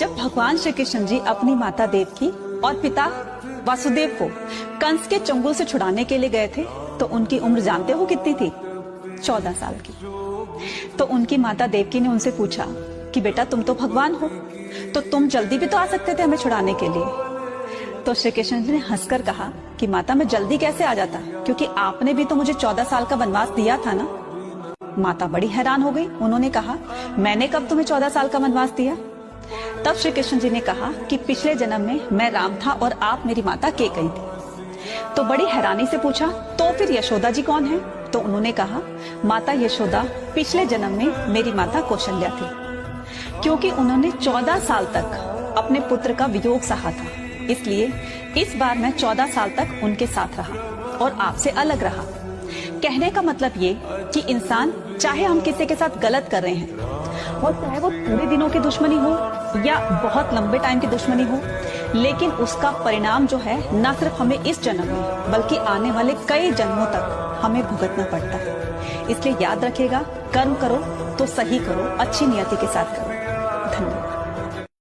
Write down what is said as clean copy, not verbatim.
जब भगवान श्री कृष्ण जी अपनी माता देवकी और पिता वासुदेव को कंस के चंगुल से छुड़ाने के लिए गए थे तो उनकी उम्र जानते हो कितनी थी? 14 साल की। तो उनकी माता देवकी ने उनसे पूछा कि बेटा तुम तो भगवान हो, तो तुम जल्दी भी तो आ सकते थे हमें छुड़ाने के लिए। तो श्री कृष्ण जी ने हंसकर कहा कि माता मैं जल्दी कैसे आ जाता, क्योंकि आपने भी तो मुझे 14 साल का वनवास दिया था ना। माता बड़ी हैरान हो गई। उन्होंने कहा मैंने कब तुम्हें 14 साल का वनवास दिया? तब श्री कृष्ण जी ने कहा कि पिछले जन्म में मैं राम था और आप मेरी माता केकई थी। तो बड़ी हैरानी से पूछा तो फिर यशोदा जी कौन है? तो उन्होंने कहा माता यशोदा पिछले जन्म में मेरी माता कौशल्या थी, क्योंकि उन्होंने 14 साल तक अपने पुत्र का वियोग सहा था, इसलिए इस बार मैं 14 साल तक उनके साथ रहा और आपसे अलग रहा। कहने का मतलब ये कि इंसान चाहे हम किसी के साथ गलत कर रहे हैं और चाहे वो थोड़े दिनों की दुश्मनी हो या बहुत लंबे टाइम की दुश्मनी हो, लेकिन उसका परिणाम जो है न सिर्फ हमें इस जन्म में बल्कि आने वाले कई जन्मों तक हमें भुगतना पड़ता है। इसलिए याद रखिएगा, कर्म करो तो सही करो, अच्छी नियति के साथ करो। धन्यवाद।